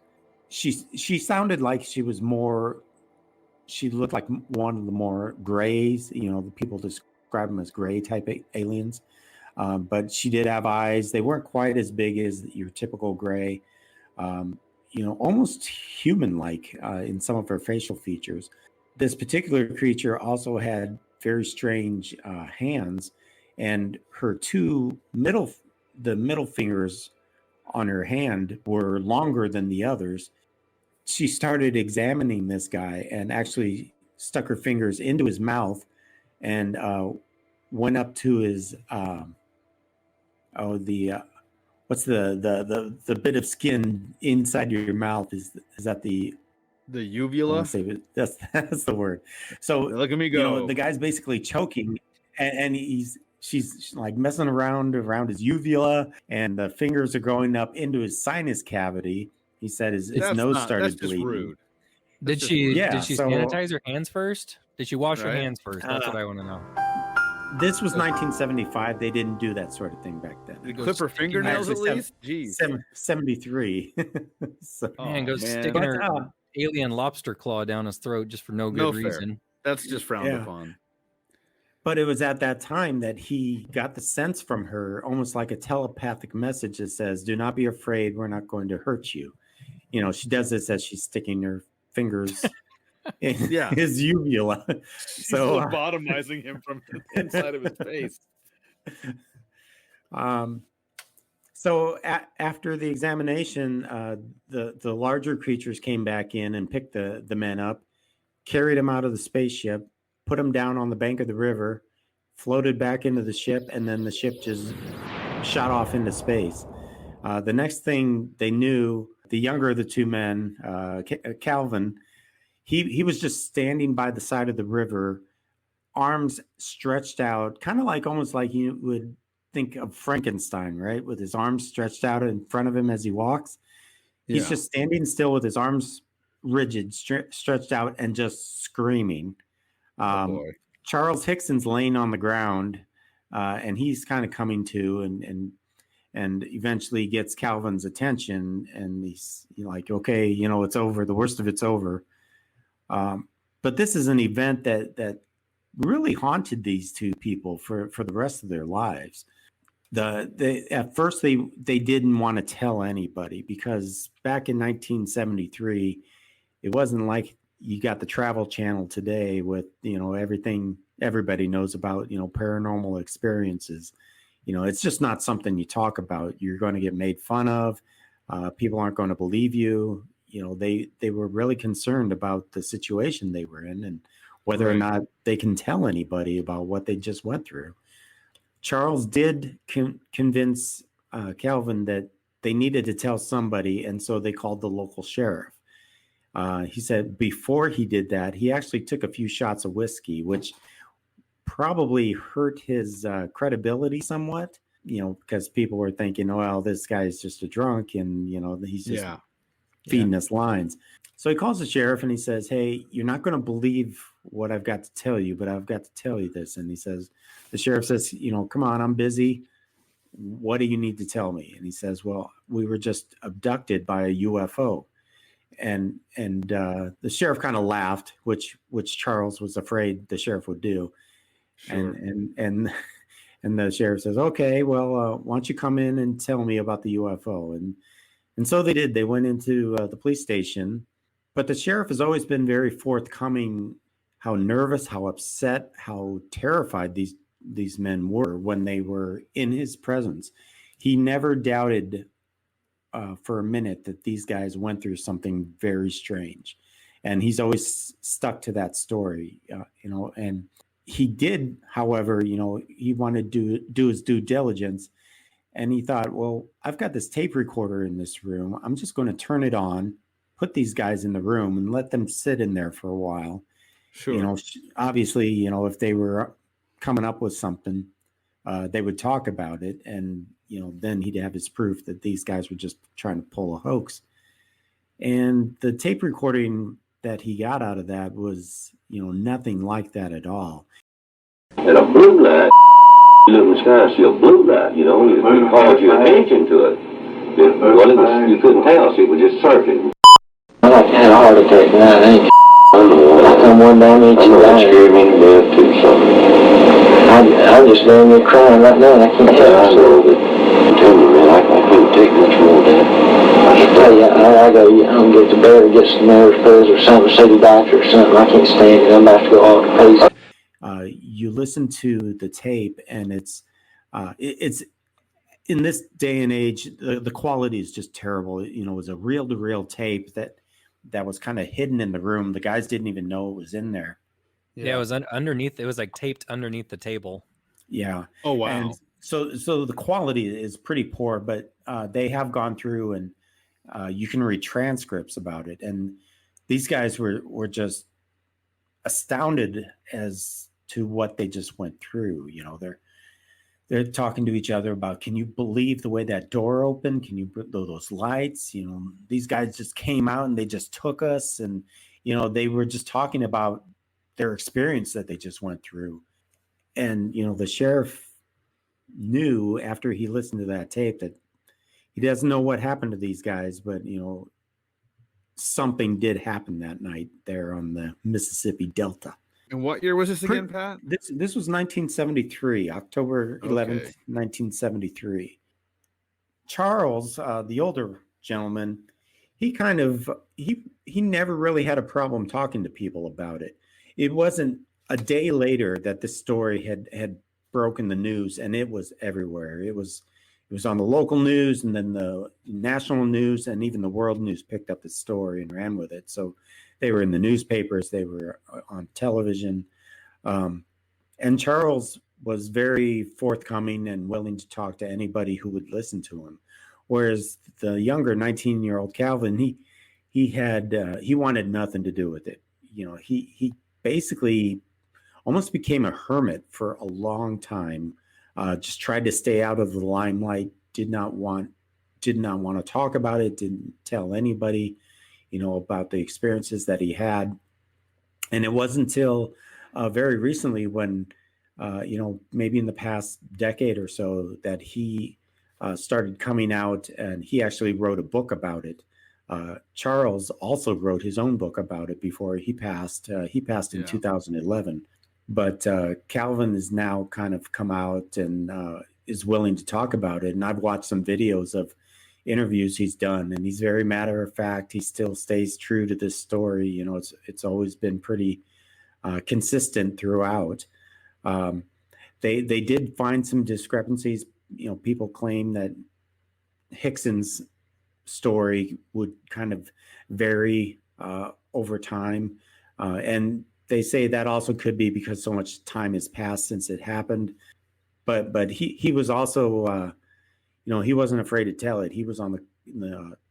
She sounded like she was more. She looked like one of the more grays. The people describe them as gray type aliens. But she did have eyes. They weren't quite as big as your typical gray. Almost human-like in some of her facial features. This particular creature also had very strange hands, and her two middle fingers on her hand were longer than the others. She started examining this guy and actually stuck her fingers into his mouth and went up to his what's the bit of skin inside your mouth? Is that the uvula? That's the word. So look at me go. The guy's basically choking, and she's like messing around his uvula, and the fingers are going up into his sinus cavity. He said his nose started bleeding. Rude. Did she sanitize her hands first? Did she wash her hands first? That's what I want to know. This was 1975. They didn't do that sort of thing back then. Did clip her fingernails at least? Jeez. 73. Sticking her alien lobster claw down his throat just for no good reason. That's just frowned upon. But it was at that time that he got the sense from her, almost like a telepathic message that says, "Do not be afraid. We're not going to hurt you." She does this as she's sticking her fingers in his uvula. She's lobotomizing him from the inside of his face. So after the examination, the larger creatures came back in and picked the men up, carried them out of the spaceship, put them down on the bank of the river, floated back into the ship, and then the ship just shot off into space. The next thing they knew, the younger of the two men, Calvin, he was just standing by the side of the river, arms stretched out, kind of like almost like you would think of Frankenstein, right? With his arms stretched out in front of him as he walks. He's just standing still with his arms rigid, stretched out, and just screaming. Charles Hickson's laying on the ground, and he's kind of coming to, and eventually gets Calvin's attention, and he's like, okay, it's over. The worst of it's over. But this is an event that really haunted these two people for the rest of their lives. At first they didn't want to tell anybody, because back in 1973, it wasn't like you got the Travel Channel today with everything everybody knows about paranormal experiences. It's just not something you talk about. You're going to get made fun of. People aren't going to believe you. They were really concerned about the situation they were in and whether or not they can tell anybody about what they just went through. Charles did convince Calvin that they needed to tell somebody, and so they called the local sheriff. He said before he did that, he actually took a few shots of whiskey, which probably hurt his credibility somewhat, because people were thinking, well, this guy is just a drunk, and he's just feeding us lines. So he calls the sheriff and he says, hey, you're not going to believe what I've got to tell you, but I've got to tell you this. And the sheriff says, come on, I'm busy. What do you need to tell me? And he says, well, we were just abducted by a UFO. And the sheriff kind of laughed, which Charles was afraid the sheriff would do. Sure. And the sheriff says, okay, well, why don't you come in and tell me about the UFO? And so they did. They went into the police station, but the sheriff has always been very forthcoming, how nervous, how upset, how terrified these men were when they were in his presence. He never doubted for a minute that these guys went through something very strange. And he's always stuck to that story, and he did, however, he wanted to do his due diligence. And he thought, well, I've got this tape recorder in this room. I'm just going to turn it on, put these guys in the room and let them sit in there for a while. Sure. Obviously, if they were coming up with something, they would talk about it. And, then he'd have his proof that these guys were just trying to pull a hoax. And the tape recording that he got out of that was, nothing like that at all. And a blue light, you look in the sky and see a blue light, it calls your attention to it. You couldn't tell, so it was just circling. I like had a heart attack tonight, ain't you? I come one day and eat you that scared me to death too, something. I'm just laying there crying right now and I can't help myself. I'm telling you, man, I couldn't take much more of that. I tell you, I go, I'm get to bed or get some nerve pills or something, see the doctor or something. I can't stand it. I'm about to go all to pieces. You listen to the tape, and it's in this day and age, the quality is just terrible. It was a reel-to-reel tape that was kind of hidden in the room. The guys didn't even know it was in there. Yeah, it was underneath. It was like taped underneath the table. Yeah. Oh wow. And so the quality is pretty poor, but they have gone through and you can read transcripts about it, and these guys were just astounded as to what they just went through. They're talking to each other about, can you believe the way that door opened? Can you those lights? These guys just came out and they just took us, and they were just talking about their experience that they just went through. And the sheriff knew after he listened to that tape that he doesn't know what happened to these guys, but something did happen that night there on the Mississippi Delta. And what year was this again, Pat? This was 1973, October 11th, 1973. Charles, the older gentleman, he never really had a problem talking to people about it. It wasn't a day later that this story had broken the news, and it was everywhere. It was on the local news, and then the national news, and even the world news picked up the story and ran with it. So they were in the newspapers, they were on television. And Charles was very forthcoming and willing to talk to anybody who would listen to him. Whereas the younger 19-year-old Calvin, he wanted nothing to do with it. He basically almost became a hermit for a long time. Just tried to stay out of the limelight, did not want to talk about it, didn't tell anybody, about the experiences that he had. And it wasn't until very recently when, maybe in the past decade or so, that he started coming out, and he actually wrote a book about it. Charles also wrote his own book about it before he passed. He passed in 2011. But Calvin has now kind of come out and is willing to talk about it. And I've watched some videos of interviews he's done, and he's very matter of fact. He still stays true to this story. You know, it's always been pretty consistent throughout. They did find some discrepancies. You know, people claim that Hickson's story would kind of vary over time, and they say that also could be because so much time has passed since it happened. But he was also you know, he wasn't afraid to tell it. He was on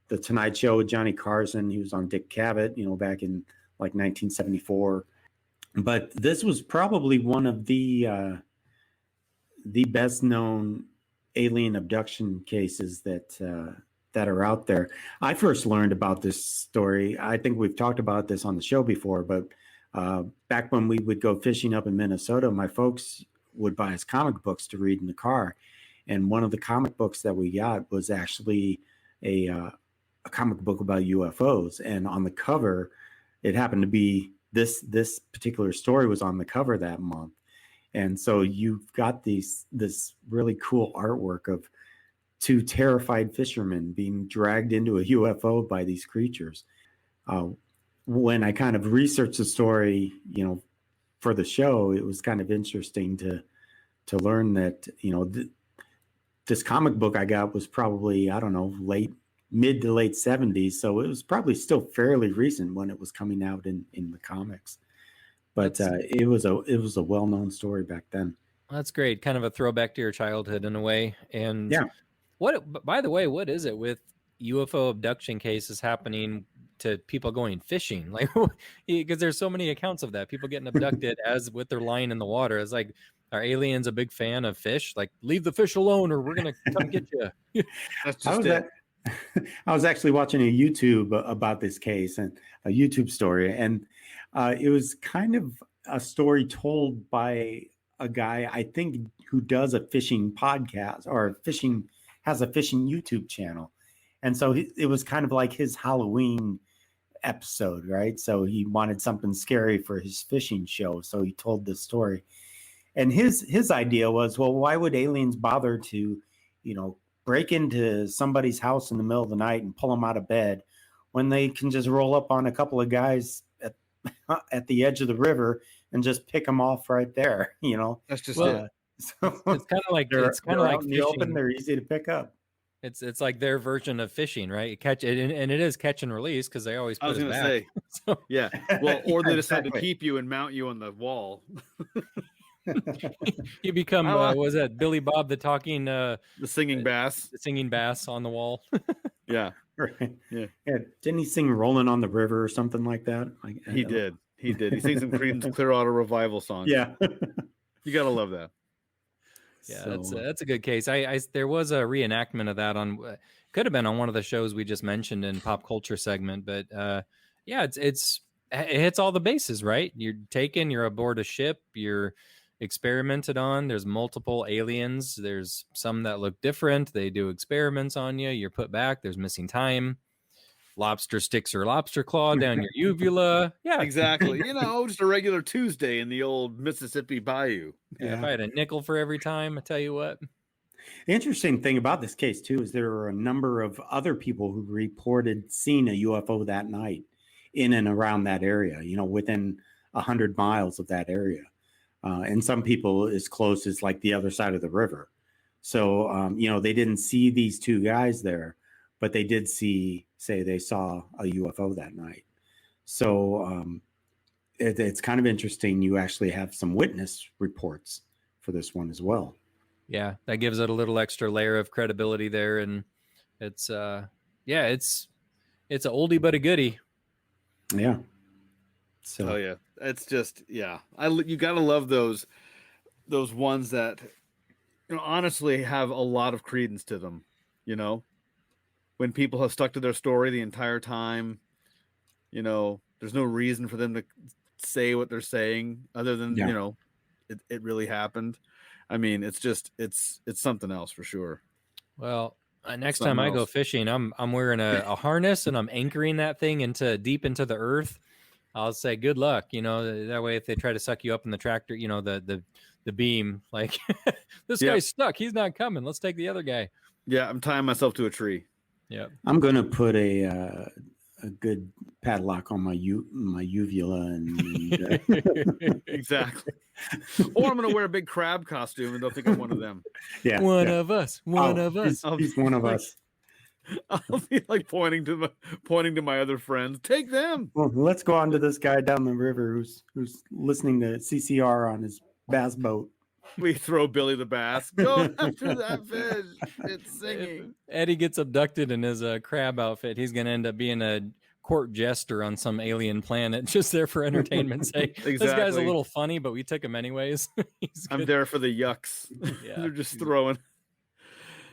the Tonight Show with Johnny Carson. He was on Dick Cavett, you know, back in like 1974. But this was probably one of the best known alien abduction cases that are out there. I first learned about this story. I think we've talked about this on the show before, but back when we would go fishing up in Minnesota, my folks would buy us comic books to read in the car. And one of the comic books that we got was actually a comic book about UFOs. And on the cover, it happened to be this particular story was on the cover that month. And so you've got this really cool artwork of two terrified fishermen being dragged into a UFO by these creatures. When I kind of researched the story, you know, for the show, it was kind of interesting to learn that, you know, this comic book I got was probably, I don't know, mid to late 70s. So it was probably still fairly recent when it was coming out in the comics. But it was a well-known story back then. That's great. Kind of a throwback to your childhood in a way. And yeah. By the way, what is it with UFO abduction cases happening to people going fishing? Like, because there's so many accounts of that. People getting abducted as with their line in the water. It's like, are aliens a big fan of fish? Like, leave the fish alone or we're going to come get you. That's just it. I was actually watching a YouTube about this case, and a YouTube story, and it was kind of a story told by a guy, I think, who does a fishing podcast or has a fishing YouTube channel. And so it was kind of like his Halloween episode, right? So he wanted something scary for his fishing show. So he told this story. And his idea was, well, why would aliens bother to, you know, break into somebody's house in the middle of the night and pull them out of bed when they can just roll up on a couple of guys at the edge of the river and just pick them off right there, you know? That's just it. So it's kind of like out in the open. They're easy to pick up. It's like their version of fishing, right? You catch it, and it is catch and release because they always put us back. I was going to say, so, yeah. Well, or they decide to keep you and mount you on the wall. You become was that Billy Bob the talking the singing bass on the wall. Yeah. Right. Yeah. Didn't he sing Rolling on the River or something like that? He did. He sings some Creedence Clearwater Revival songs. Yeah. You gotta love that. Yeah, that's a good case. I there was a reenactment of that on could have been on one of the shows we just mentioned in pop culture segment, but yeah, it hits all the bases, right? You're aboard a ship, you're experimented on. There's multiple aliens. There's some that look different. They do experiments on you. You're put back. There's missing time. Lobster sticks or lobster claw down your uvula. Yeah, exactly. You know, just a regular Tuesday in the old Mississippi Bayou. Yeah. If I had a nickel for every time, I tell you what. The interesting thing about this case too is there are a number of other people who reported seeing a UFO that night in and around that area. You know, within 100 miles of that area. And some people as close as like the other side of the river. So, you know, they didn't see these two guys there, but they did say they saw a UFO that night. So it's kind of interesting. You actually have some witness reports for this one as well. Yeah, that gives it a little extra layer of credibility there. And it's, it's an oldie but a goodie. Yeah. So. Oh, yeah. It's just, yeah. You got to love those ones that, you know, honestly have a lot of credence to them, you know, when people have stuck to their story the entire time, you know, there's no reason for them to say what they're saying other than, you know, it really happened. I mean, it's just, it's something else for sure. Well, next Something time I go else. fishing, I'm wearing a harness and I'm anchoring that thing deep into the earth. I'll say good luck. That way if they try to suck you up in the tractor, the beam, like this Yep. guy's stuck. He's not coming. Let's take the other guy. Yeah, I'm tying myself to a tree. Yeah. I'm gonna put a good padlock on my uvula and Exactly. Or I'm gonna wear a big crab costume and they'll think I'm one of them. yeah, One yeah. of us. One of us. He's one of us. I'll be like pointing to my other friends. Take them. Well, let's go on to this guy down the river who's listening to CCR on his bass boat. We throw Billy the bass. Go after that fish. It's singing. If Eddie gets abducted in his crab outfit, he's gonna end up being a court jester on some alien planet, just there for entertainment's sake. This guy's a Exactly. little funny, but we took him anyways. I'm there for the yucks. Yeah. They're just throwing.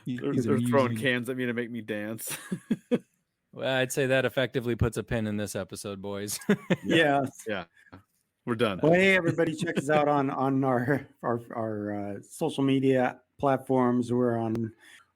They're throwing amusing. cans at me to make me dance. Well, I'd say that effectively puts a pin in this episode, boys. Yeah. Yeah, we're done. Well, hey, everybody, check us out on our social media platforms. We're on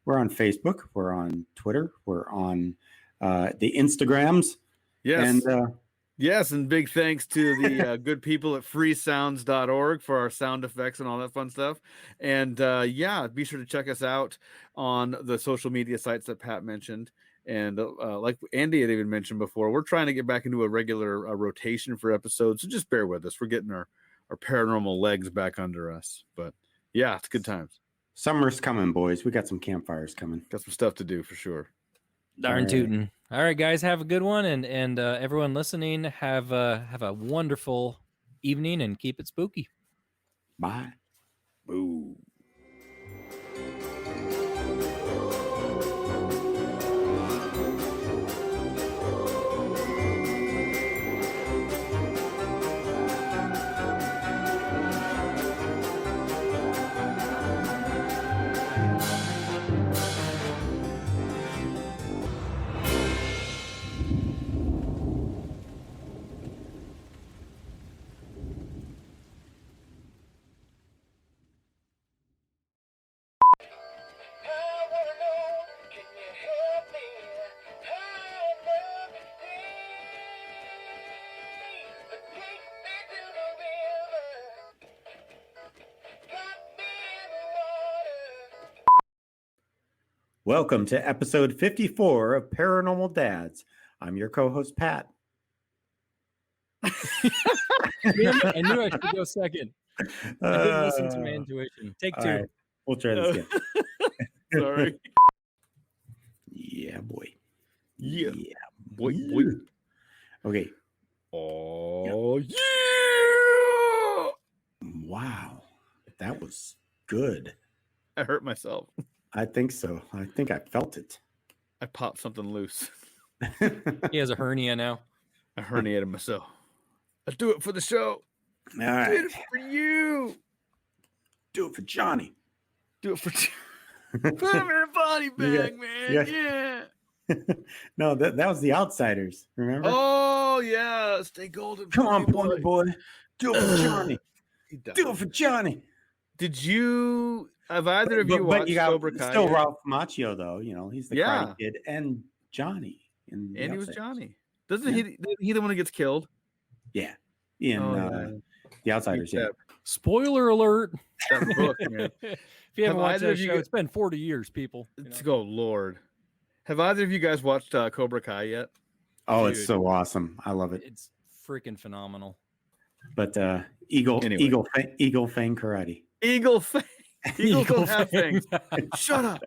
Facebook. We're on Twitter. We're on the Instagrams. Yes. And Yes, and big thanks to the good people at freesounds.org for our sound effects and all that fun stuff. And yeah, be sure to check us out on the social media sites that Pat mentioned. And like Andy had even mentioned before, we're trying to get back into a regular rotation for episodes. So just bear with us. We're getting our paranormal legs back under us. But yeah, it's good times. summer's coming, boys. We got some campfires coming. Got some stuff to do for sure. Darn right. tootin'. All right, guys, have a good one, and everyone listening, have a wonderful evening and keep it spooky. Bye. Boo. Welcome to episode 54 of Paranormal Dads. I'm your co-host, Pat. Damn it, I knew I should go second. I didn't listen to my intuition. Take All two. right, we'll try this again. Sorry. Yeah, boy. Yeah. Yeah, Boy. Okay. Oh, yeah. Wow. That was good. I hurt myself. I think so. I think I felt it. I popped something loose. He has a hernia now. I herniated myself. I do it for the show. All right. Did it for you. Do it for Johnny. Do it for put him in a body bag, man. yeah. Yeah. No, that was the Outsiders. Remember? Oh yeah. Stay golden. Come on, Pony boy. Do it for Johnny. He died. Do it for Johnny. Did you have either of you watched you got Cobra Kai? still yet? Ralph Macchio, though. You know, he's the Yeah. Karate Kid and Johnny. In The And he was Outsiders. Johnny. Doesn't he the one who gets killed? Yeah. In yeah. The Outsiders, yeah. Spoiler alert. That book, man. If you haven't Have watched either that of you show, gu- it's been 40 years, people. You know? Let's go, Lord. Have either of you guys watched Cobra Kai yet? Oh, it's Dude. so awesome. I love it. It's freaking phenomenal. But Eagle Anyway. Eagle Fang Karate. Eagle Fang. Eagles don't have fangs. Shut up.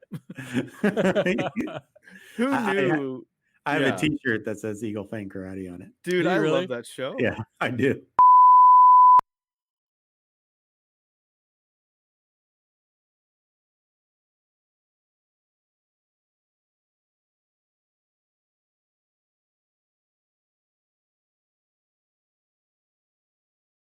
Who knew? I have Yeah. a T-shirt that says Eagle Fang Karate on it. Dude, Do you I really? love that show. Yeah, I do.